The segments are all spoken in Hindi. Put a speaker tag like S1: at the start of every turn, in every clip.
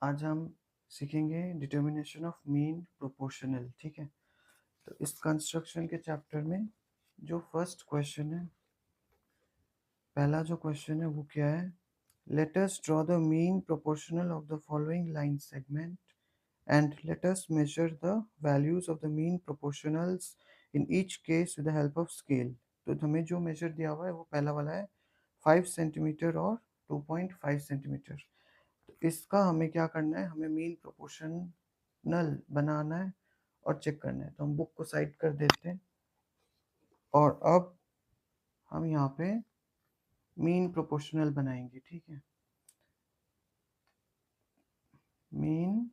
S1: आज हम सीखेंगे डिटर्मिनेशन ऑफ मीन प्रोपोर्शनल। ठीक है, तो इस कंस्ट्रक्शन के चैप्टर में जो फर्स्ट क्वेश्चन है, पहला जो क्वेश्चन है वो क्या है? Let us draw the mean proportional of the following line segment and let us measure the values of the mean proportionals in each case with the help of scale. तो हमें जो मेजर दिया हुआ है वो पहला वाला है 5 सेंटीमीटर और 2.5 सेंटीमीटर। तो इसका हमें क्या करना है? हमें मीन प्रोपोर्शनल बनाना है और चेक करना है। तो हम बुक को साइड कर देते हैं और अब हम यहाँ पे मीन प्रोपोर्शनल बनाएंगे। ठीक है, मीन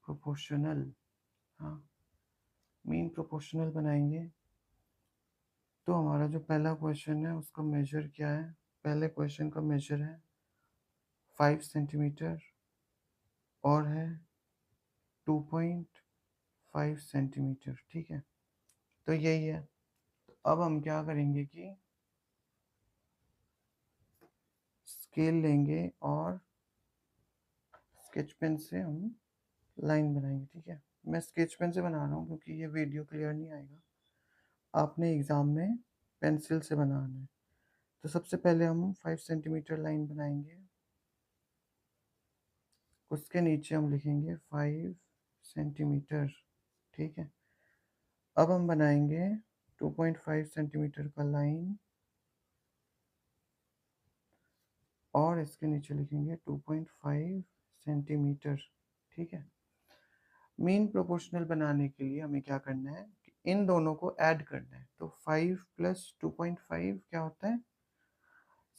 S1: प्रोपोर्शनल, हाँ मीन प्रोपोर्शनल बनाएंगे। तो हमारा जो पहला क्वेश्चन है उसका मेजर क्या है? पहले क्वेश्चन का मेजर है 5 सेंटीमीटर और है 2.5 सेंटीमीटर। ठीक है, तो यही है। तो अब हम क्या करेंगे कि स्केल लेंगे और स्केच पेन से हम लाइन बनाएंगे। ठीक है, मैं स्केच पेन से बना रहा हूँ क्योंकि ये वीडियो क्लियर नहीं आएगा, आपने एग्ज़ाम में पेंसिल से बनाना है। तो सबसे पहले हम 5 सेंटीमीटर लाइन बनाएंगे, उसके नीचे हम लिखेंगे 5 सेंटीमीटर। ठीक है, अब हम बनाएंगे 2.5 सेंटीमीटर का लाइन और इसके नीचे लिखेंगे 2.5 सेंटीमीटर। ठीक है, मीन प्रोपोर्शनल बनाने के लिए हमें क्या करना है कि इन दोनों को ऐड करना है। तो 5 प्लस 2.5 क्या होता है?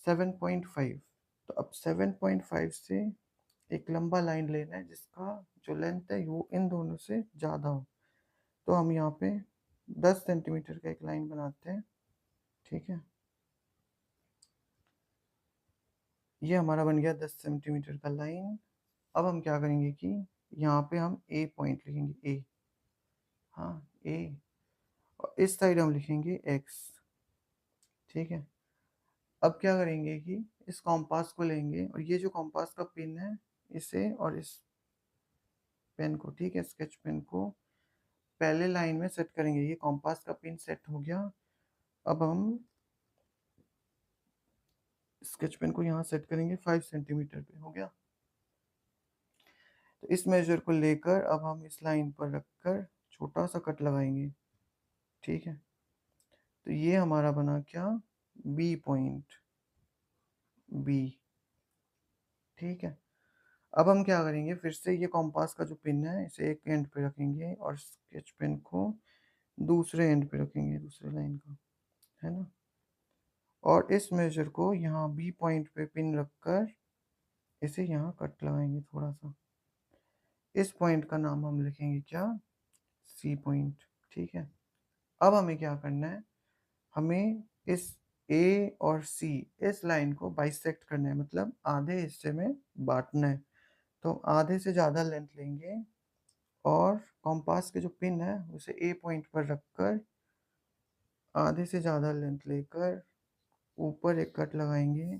S1: 7.5। तो अब 7.5 से एक लंबा लाइन लेना है जिसका जो लेंथ है वो इन दोनों से ज़्यादा हो। तो हम यहाँ पे 10 सेंटीमीटर का एक लाइन बनाते हैं। ठीक है, ये हमारा बन गया 10 सेंटीमीटर का लाइन। अब हम क्या करेंगे कि यहाँ पे हम ए पॉइंट लिखेंगे, ए, हाँ ए, और इस साइड हम लिखेंगे एक्स। ठीक है, अब क्या करेंगे कि इस कॉम्पास को लेंगे और ये जो कॉम्पास का पिन है इसे और इस पेन को, ठीक है, स्केच पेन को पहले लाइन में सेट करेंगे। ये कॉम्पास का पिन सेट हो गया। अब हम स्केच पेन को यहाँ सेट करेंगे 5 सेंटीमीटर पे, हो गया। तो इस मेजर को लेकर अब हम इस लाइन पर रखकर छोटा सा कट लगाएंगे। ठीक है, तो ये हमारा बना क्या? B point, B. ठीक है, अब हम क्या करेंगे, फिर से ये कॉम्पास का जो पिन है इसे एक एंड पे रखेंगे और स्केच पेन को दूसरे एंड पे रखेंगे, दूसरे लाइन का, है ना। और इस मेजर को यहाँ बी पॉइंट पे पिन रखकर इसे यहाँ कट लगाएंगे थोड़ा सा। इस पॉइंट का नाम हम लिखेंगे क्या? C point. ठीक है, अब हमें क्या करना है? हमें इस ए और सी, इस लाइन को बाइसेक्ट करना है, मतलब आधे हिस्से में बांटना है। तो आधे से ज़्यादा लेंथ लेंगे और कॉम्पास के जो पिन है उसे ए पॉइंट पर रखकर आधे से ज़्यादा लेंथ लेकर ऊपर एक कट लगाएंगे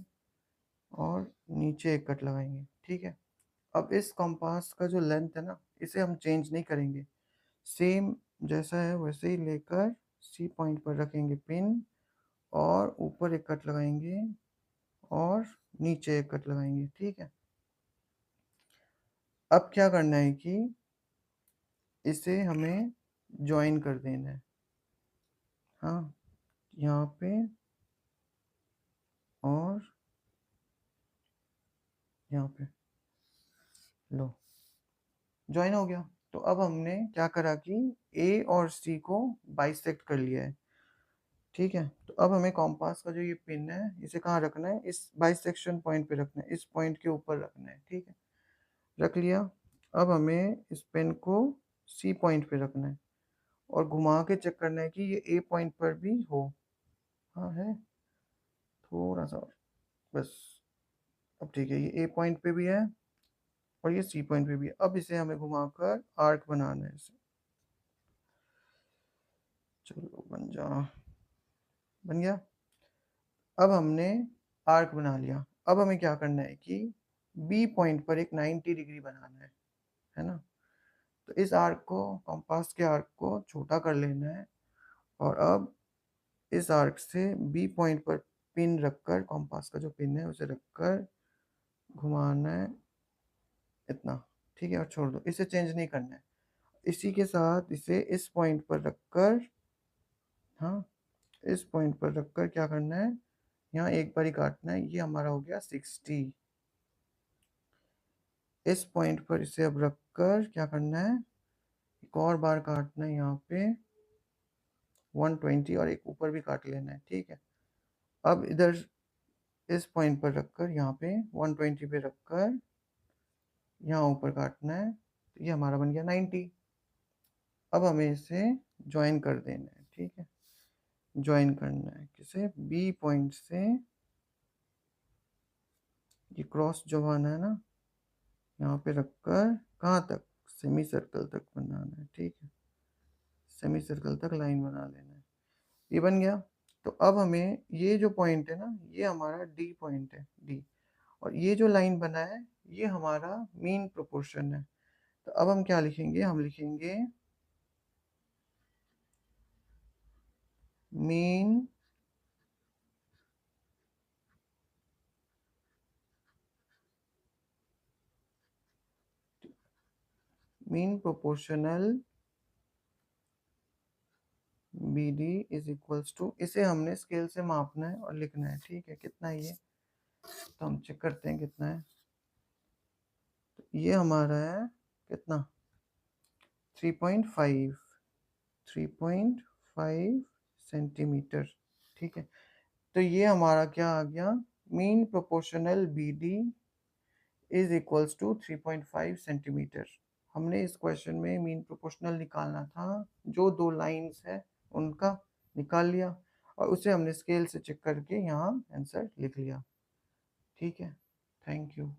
S1: और नीचे एक कट लगाएंगे। ठीक है, अब इस कॉम्पास का जो लेंथ है ना इसे हम चेंज नहीं करेंगे, सेम जैसा है वैसे ही लेकर सी पॉइंट पर रखेंगे पिन और ऊपर एक कट लगाएंगे और नीचे एक कट लगाएंगे। ठीक है, अब क्या करना है कि इसे हमें ज्वाइन कर देना है, हाँ यहाँ पे और यहाँ पे, लो ज्वाइन हो गया। तो अब हमने क्या करा कि ए और सी को बाइसेक्ट कर लिया है। ठीक है, तो अब हमें कॉम्पास का जो ये पिन है इसे कहाँ रखना है? इस बाइसेक्शन पॉइंट पे रखना है, इस पॉइंट के ऊपर रखना है। ठीक है, रख लिया। अब हमें इस पेन को सी पॉइंट पे रखना है और घुमा के चेक करना है कि ये ए पॉइंट पर भी हो। हाँ है, थोड़ा सा और, बस। अब ठीक है, ये ए पॉइंट पे भी है और ये सी पॉइंट पे भी है। अब इसे हमें घुमाकर आर्क बनाना है इसे। चलो बन जा, बन गया। अब हमने आर्क बना लिया। अब हमें क्या करना है कि बी पॉइंट पर एक 90 डिग्री बनाना है ना। तो इस आर्क को, कंपास के आर्क को छोटा कर लेना है और अब इस आर्क से बी पॉइंट पर पिन रखकर, कंपास का जो पिन है उसे रखकर घुमाना है इतना, ठीक है, और छोड़ दो, इसे चेंज नहीं करना है। इसी के साथ इसे इस पॉइंट पर रखकर, हाँ, इस पॉइंट पर रखकर क्या करना है, यहाँ एक बार ही काटना है। ये हमारा हो गया 60। इस पॉइंट पर इसे अब रखकर क्या करना है, एक और बार काटना है यहाँ पे 120 और एक ऊपर भी काट लेना है, ठीक है। अब इधर इस पॉइंट पर रखकर यहाँ पे 120 पे रखकर यहाँ ऊपर काटना है। तो ये हमारा बन गया 90। अब हमें इसे ज्वाइन कर देना है, ठीक है। ज्वाइन करना है किसे, बी पॉइंट से, ये क्रॉस जो बनाना है ना, यहाँ पे रखकर कहाँ तक, सेमी सर्कल तक बनाना है, ठीक है। सेमी सर्कल तक लाइन बना लेना है। ये बन गया। तो अब हमें ये जो पॉइंट है ना, ये हमारा डी पॉइंट है, डी, और ये जो लाइन बना है ये हमारा मीन प्रोपोर्शन है। तो अब हम क्या लिखेंगे, हम लिखेंगे mean mean proportional B D is equals to, इसे हमने स्केल से मापना है और लिखना है, ठीक है। कितना है ये, तो हम चेक करते हैं कितना है। तो ये हमारा है कितना, 3.5, 3.5 सेंटीमीटर, ठीक है। तो ये हमारा क्या आ गया, mean proportional B D is equals to 3.5 centimetre. हमने इस क्वेश्चन में मीन प्रोपोर्शनल निकालना था, जो दो लाइंस है उनका निकाल लिया और उसे हमने स्केल से चेक करके यहाँ आंसर लिख लिया, ठीक है। Thank you.